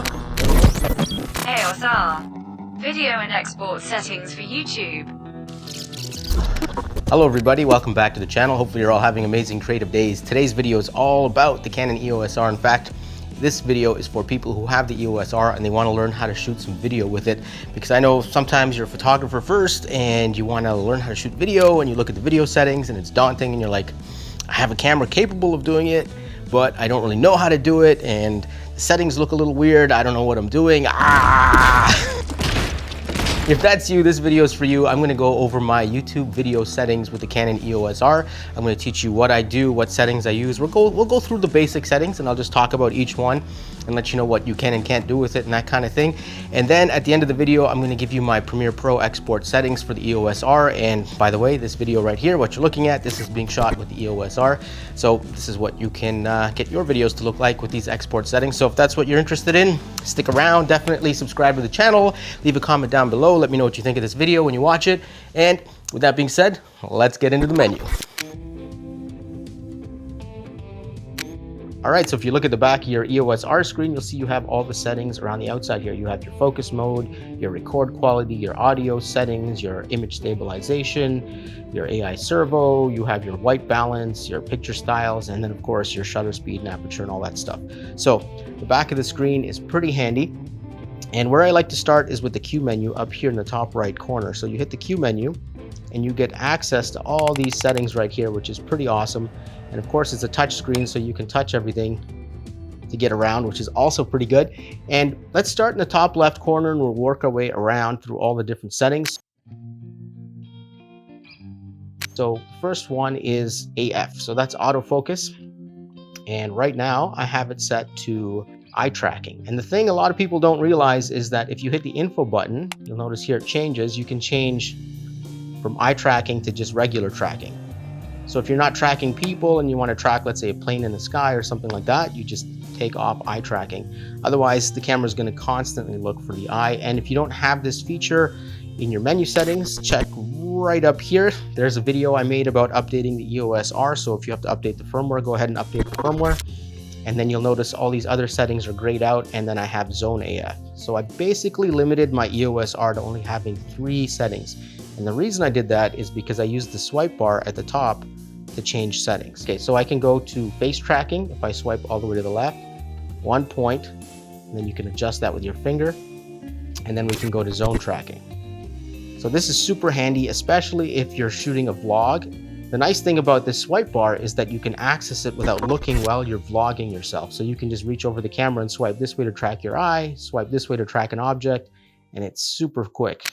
EOS R. Video and export settings for YouTube. Hello everybody, welcome back to the channel. Hopefully you're all having amazing creative days. Today's video is all about the Canon EOS R. In fact, this video is for people who have the EOS R and they want to learn how to shoot some video with it, because I know sometimes you're a photographer first and you want to learn how to shoot video and you look at the video settings and it's daunting and you're like, I have a camera capable of doing it, but I don't really know how to do it and the settings look a little weird. I don't know what I'm doing. If that's you, this video is for you. I'm gonna go over my YouTube video settings with the Canon EOS R. I'm gonna teach you what I do, what settings I use. We'll go through the basic settings and I'll just talk about each one and let you know what you can and can't do with it and that kind of thing. And then at the end of the video, I'm gonna give you my Premiere Pro export settings for the EOS R. And by the way, this video right here, what you're looking at, this is being shot with the EOS R. So this is what you can get your videos to look like with these export settings. So if that's what you're interested in, stick around, definitely subscribe to the channel, leave a comment down below, let me know what you think of this video when you watch it. And with that being said, let's get into the menu. All right, so if you look at the back of your EOS R screen, you'll see you have all the settings around the outside here. You have your focus mode, your record quality, your audio settings, your image stabilization, your AI servo, you have your white balance, your picture styles, and then of course your shutter speed and aperture and all that stuff. So the back of the screen is pretty handy. And where I like to start is with the Q menu up here in the top right corner. So you hit the Q menu and you get access to all these settings right here, which is pretty awesome. And of course it's a touch screen, so you can touch everything to get around, which is also pretty good. And let's start in the top left corner and we'll work our way around through all the different settings. So first one is AF, so that's autofocus. And right now I have it set to eye tracking. And the thing a lot of people don't realize is that if you hit the info button, you'll notice here it changes. You can change from eye tracking to just regular tracking. So if you're not tracking people and you want to track, let's say, a plane in the sky or something like that, you just take off eye tracking. Otherwise, the camera is going to constantly look for the eye. And if you don't have this feature in your menu settings, check right up here. There's a video I made about updating the EOS R. So if you have to update the firmware, go ahead and update the firmware. And then you'll notice all these other settings are grayed out, and then I have zone AF. So I basically limited my EOS R to only having 3 settings. And the reason I did that is because I used the swipe bar at the top to change settings. Okay, so I can go to face tracking if I swipe all the way to the left, 1 point, and then you can adjust that with your finger, and then we can go to zone tracking. So this is super handy, especially if you're shooting a vlog. The nice thing about this swipe bar is that you can access it without looking while you're vlogging yourself. So you can just reach over the camera and swipe this way to track your eye, swipe this way to track an object, and it's super quick.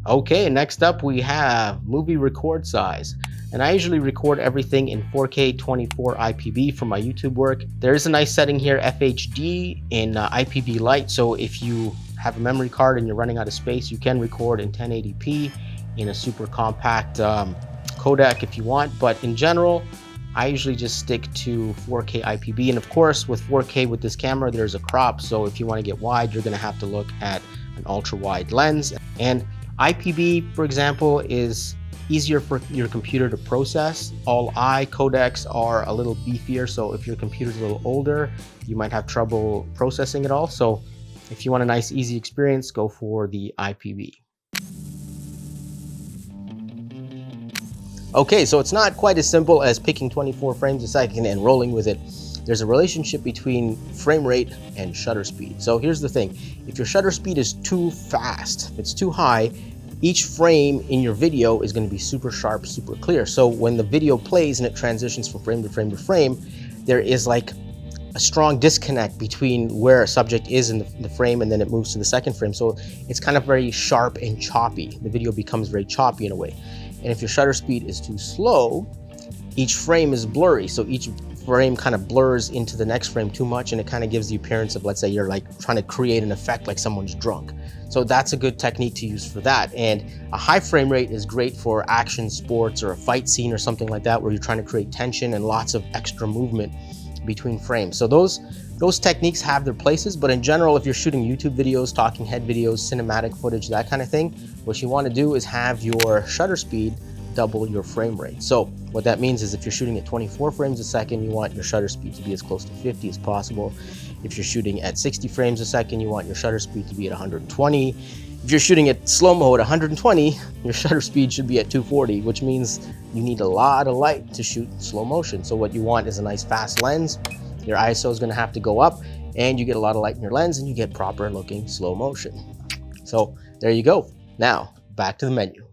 Okay, next up we have movie record size. And I usually record everything in 4K 24 IPB for my YouTube work. There is a nice setting here, FHD in IPB light. So if you have a memory card and you're running out of space, you can record in 1080p in a super compact codec if you want. But in general, I usually just stick to 4K IPB. And of course, with 4K with this camera, there's a crop. So if you want to get wide, you're going to have to look at an ultra wide lens. And IPB, for example, is easier for your computer to process. All I codecs are a little beefier, so if your computer's a little older, you might have trouble processing it all. So if you want a nice, easy experience, go for the IPB. Okay, so it's not quite as simple as picking 24 frames a second and rolling with it. There's a relationship between frame rate and shutter speed. So here's the thing. If your shutter speed is too fast, if it's too high, each frame in your video is going to be super sharp, super clear. So when the video plays and it transitions from frame to frame to frame, there is like a strong disconnect between where a subject is in the frame and then it moves to the second frame. So it's kind of very sharp and choppy. The video becomes very choppy in a way. And if your shutter speed is too slow, each frame is blurry. So each frame kind of blurs into the next frame too much, and it kind of gives the appearance of, let's say you're like trying to create an effect like someone's drunk. So that's a good technique to use for that. And a high frame rate is great for action sports or a fight scene or something like that, where you're trying to create tension and lots of extra movement between frames. So those techniques have their places, but in general, if you're shooting YouTube videos, talking head videos, cinematic footage, that kind of thing, what you want to do is have your shutter speed double your frame rate. So what that means is if you're shooting at 24 frames a second, you want your shutter speed to be as close to 50 as possible. If you're shooting at 60 frames a second, you want your shutter speed to be at 120. If you're shooting at slow-mo at 120, your shutter speed should be at 240, which means you need a lot of light to shoot slow motion. So what you want is a nice fast lens. Your ISO is gonna have to go up, and you get a lot of light in your lens, and you get proper looking slow motion. So there you go. Now, back to the menu.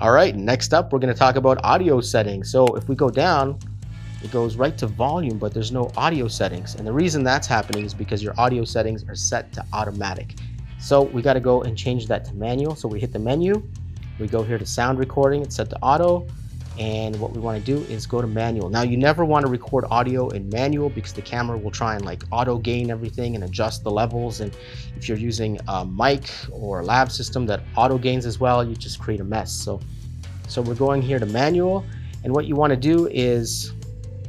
All right, next up, we're gonna talk about audio settings. So if we go down, it goes right to volume, but there's no audio settings. And the reason that's happening is because your audio settings are set to automatic. So we gotta go and change that to manual. So we hit the menu, we go here to sound recording, it's set to auto. And what we want to do is go to manual. Now you never want to record audio in manual because the camera will try and like auto gain everything and adjust the levels. And if you're using a mic or a lav system that auto gains as well, you just create a mess. So we're going here to manual. And what you want to do is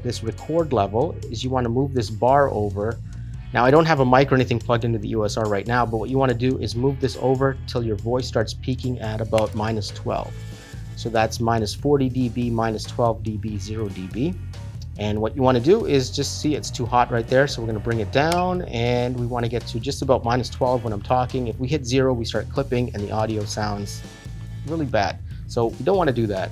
this record level is you want to move this bar over. Now I don't have a mic or anything plugged into the EOS R right now, but what you want to do is move this over till your voice starts peaking at about -12. So that's -40 dB, -12 dB, 0 dB. And what you want to do is just see it's too hot right there. So we're going to bring it down, and we want to get to just about -12 when I'm talking. If we hit 0, we start clipping and the audio sounds really bad. So we don't want to do that.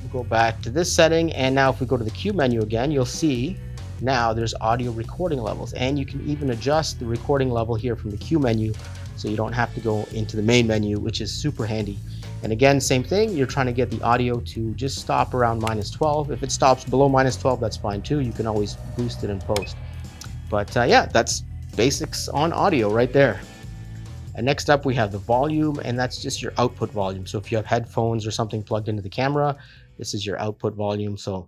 We'll go back to this setting, and now if we go to the Q menu again, you'll see now there's audio recording levels, and you can even adjust the recording level here from the Q menu, so you don't have to go into the main menu, which is super handy. And again, same thing, you're trying to get the audio to just stop around -12. If it stops below -12, that's fine too. You can always boost it in post. But yeah, that's basics on audio right there. And next up we have the volume, and that's just your output volume. So if you have headphones or something plugged into the camera, this is your output volume. So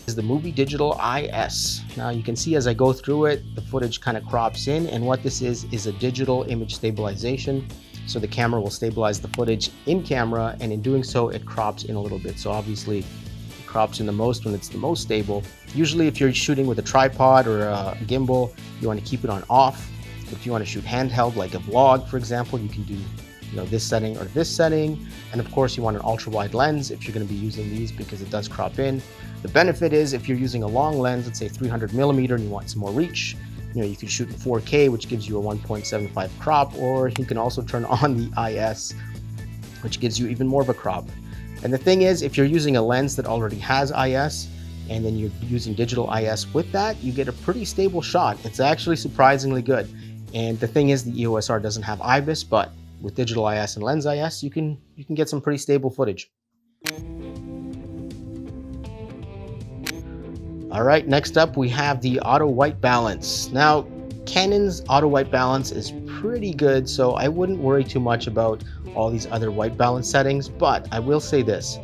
is the Movie Digital IS. Now you can see as I go through it, the footage kind of crops in, and what this is a digital image stabilization. So the camera will stabilize the footage in camera, and in doing so, it crops in a little bit. So obviously it crops in the most when it's the most stable. Usually if you're shooting with a tripod or a gimbal, you want to keep it on off. If you want to shoot handheld like a vlog, for example, you can do this setting or this setting. And of course you want an ultra wide lens if you're going to be using these, because it does crop in. The benefit is if you're using a long lens, let's say 300mm, and you want some more reach, you can shoot in 4K, which gives you a 1.75 crop, or you can also turn on the IS, which gives you even more of a crop. And the thing is, if you're using a lens that already has IS, and then you're using digital IS with that, you get a pretty stable shot. It's actually surprisingly good. And the thing is, the EOS R doesn't have IBIS, but with digital IS and lens IS, you can get some pretty stable footage. All right, next up we have the auto white balance. Now, Canon's auto white balance is pretty good, so I wouldn't worry too much about all these other white balance settings, but I will say this.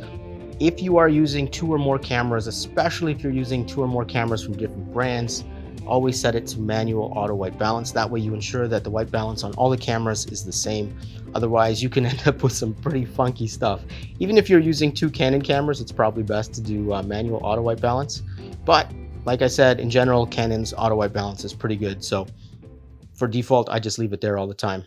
If you are using 2 or more cameras, especially if you're using 2 or more cameras from different brands, always set it to manual auto white balance. That way you ensure that the white balance on all the cameras is the same. Otherwise, you can end up with some pretty funky stuff. Even if you're using 2 Canon cameras, it's probably best to do manual auto white balance. But like I said, in general, Canon's auto white balance is pretty good. So for default, I just leave it there all the time.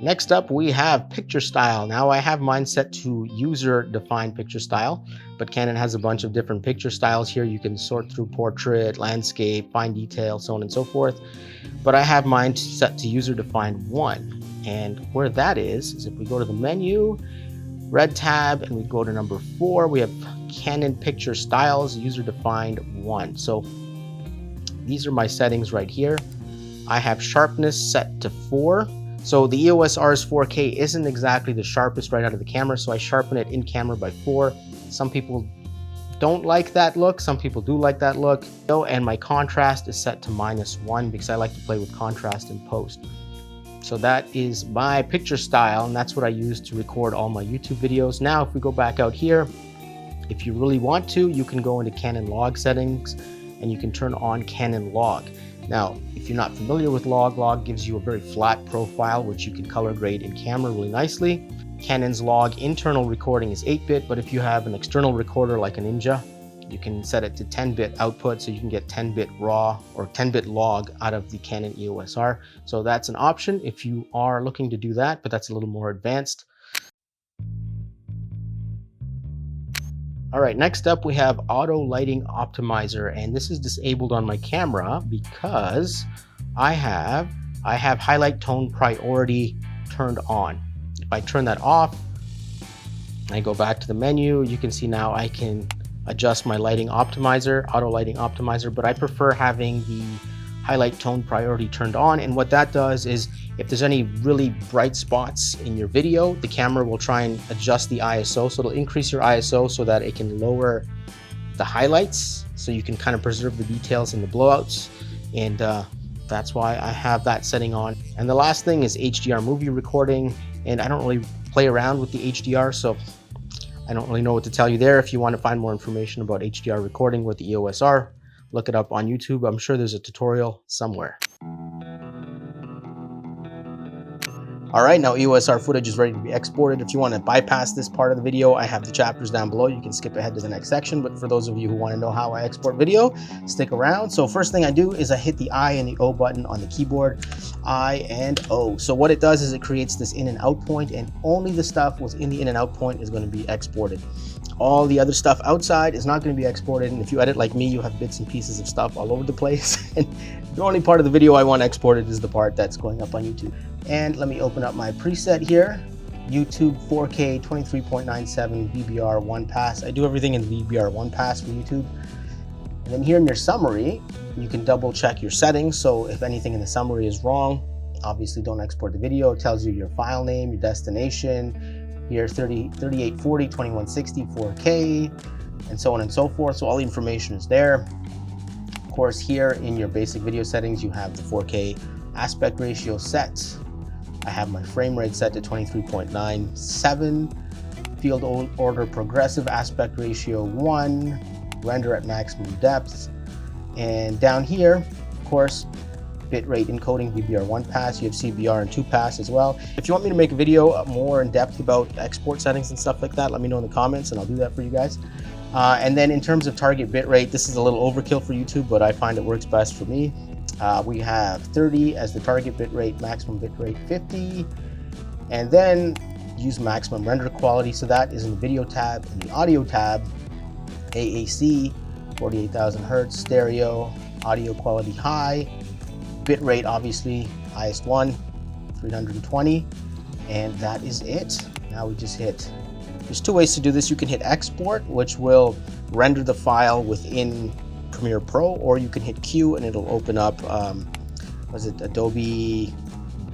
Next up, we have picture style. Now I have mine set to user-defined picture style, but Canon has a bunch of different picture styles here. You can sort through portrait, landscape, fine detail, so on and so forth. But I have mine set to user-defined 1. And where that is if we go to the menu, red tab, and we go to number 4, we have Canon picture styles, user-defined 1. So these are my settings right here. I have sharpness set to 4. So the EOS R's 4K isn't exactly the sharpest right out of the camera, so I sharpen it in camera by 4. Some people don't like that look, some people do like that look. And my contrast is set to -1 because I like to play with contrast in post. So that is my picture style, and that's what I use to record all my YouTube videos. Now, if we go back out here, if you really want to, you can go into Canon log settings and you can turn on Canon log. Now, if you're not familiar with log gives you a very flat profile, which you can color grade in camera really nicely. Canon's log internal recording is 8-bit, but if you have an external recorder like a Ninja, You can set it to 10-bit output, so you can get 10-bit raw or 10-bit log out of the Canon EOS R. So that's an option if you are looking to do that, but that's a little more advanced. All right, next up we have auto lighting optimizer, and this is disabled on my camera because I have highlight tone priority turned on. If I turn that off, I go back to the menu, you can see now I can adjust my lighting optimizer, auto lighting optimizer, but I prefer having the highlight tone priority turned on. And what that does is if there's any really bright spots in your video, the camera will try and adjust the ISO. So it'll increase your ISO so that it can lower the highlights, so you can kind of preserve the details and the blowouts. And that's why I have that setting on. And the last thing is HDR movie recording. And I don't really play around with the HDR, so I don't really know what to tell you there. If you want to find more information about HDR recording with the EOS R, look it up on YouTube. I'm sure there's a tutorial somewhere. All right, now EOS R footage is ready to be exported. If you want to bypass this part of the video, I have the chapters down below. You can skip ahead to the next section, but for those of you who want to know how I export video, stick around. So first thing I do is I hit the I and the O button on the keyboard, I and O. So what it does is it creates this in and out point, and only the stuff within the in and out point is going to be exported. All the other stuff outside is not going to be exported, and if you edit like me, you have bits and pieces of stuff all over the place. And the only part of the video I want exported is the part that's going up on YouTube. And let me open up my preset here. YouTube 4K 23.97 VBR 1 pass. I do everything in VBR 1 pass for YouTube. And then here in your summary, you can double check your settings. So if anything in the summary is wrong, obviously don't export the video. It tells you your file name, your destination, here 3840, 2160, 4K, and so on and so forth. So all the information is there. Of course, here in your basic video settings, you have the 4K aspect ratio set. I have my frame rate set to 23.97, field order progressive aspect ratio 1, render at maximum depth, and down here, of course, bitrate encoding VBR1 pass. You have CBR and 2 pass as well. If you want me to make a video more in depth about export settings and stuff like that, let me know in the comments and I'll do that for you guys. And then in terms of target bitrate, this is a little overkill for YouTube, but I find it works best for me. We have 30 as the target bitrate, maximum bitrate 50, and then use maximum render quality. So that is in the video tab. In the audio tab, AAC, 48,000 hertz, stereo, audio quality high, bitrate obviously highest one, 320, and that is it. Now we just hit, there's two ways to do this. You can hit export, which will render the file within Premiere Pro, or you can hit Q and it'll open up, was it Adobe,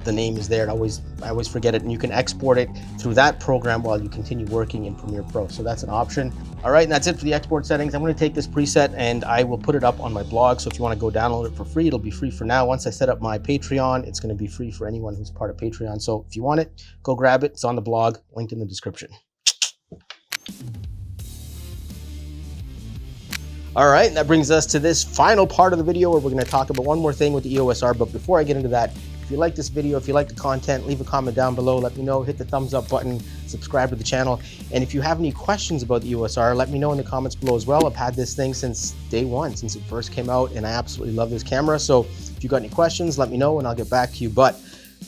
the name is there, I always forget it, and you can export it through that program while you continue working in Premiere Pro. So that's an option. All right, and that's it for the export settings. I'm going to take this preset and I will put it up on my blog. So if you want to go download it for free, it'll be free for now. Once I set up my Patreon, it's going to be free for anyone who's part of Patreon. So if you want it, go grab it. It's on the blog, linked in the description. All right, and that brings us to this final part of the video where we're going to talk about one more thing with the EOS R. But before I get into that, if you like this video, if you like the content, leave a comment down below. Let me know, hit the thumbs up button, subscribe to the channel. And if you have any questions about the EOS R, let me know in the comments below as well. I've had this thing since day one, since it first came out, and I absolutely love this camera. So if you got any questions, let me know and I'll get back to you. But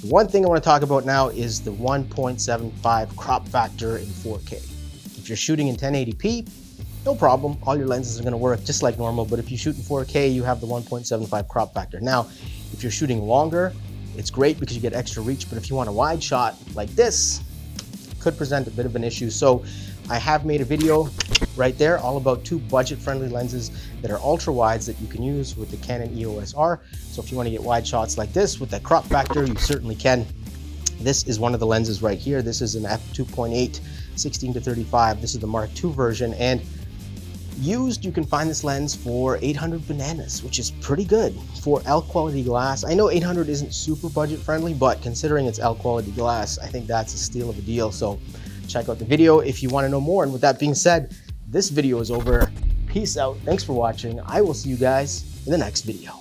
the one thing I want to talk about now is the 1.75 crop factor in 4K. If you're shooting in 1080p, no problem, all your lenses are going to work just like normal. But if you shoot in 4K, you have the 1.75 crop factor. Now, if you're shooting longer, it's great because you get extra reach, but if you want a wide shot like this, it could present a bit of an issue. So I have made a video right there all about two budget-friendly lenses that are ultra wides that you can use with the Canon EOS R. So if you want to get wide shots like this with that crop factor, you certainly can. This is one of the lenses right here. This is an f2.8 16-35. This is the Mark II version, and used, you can find this lens for 800 bananas, which is pretty good for L quality glass. I know 800 isn't super budget friendly, but considering it's L quality glass, I think that's a steal of a deal. So check out the video if you want to know more. And with that being said, this video is over. Peace out. Thanks for watching. I will see you guys in the next video.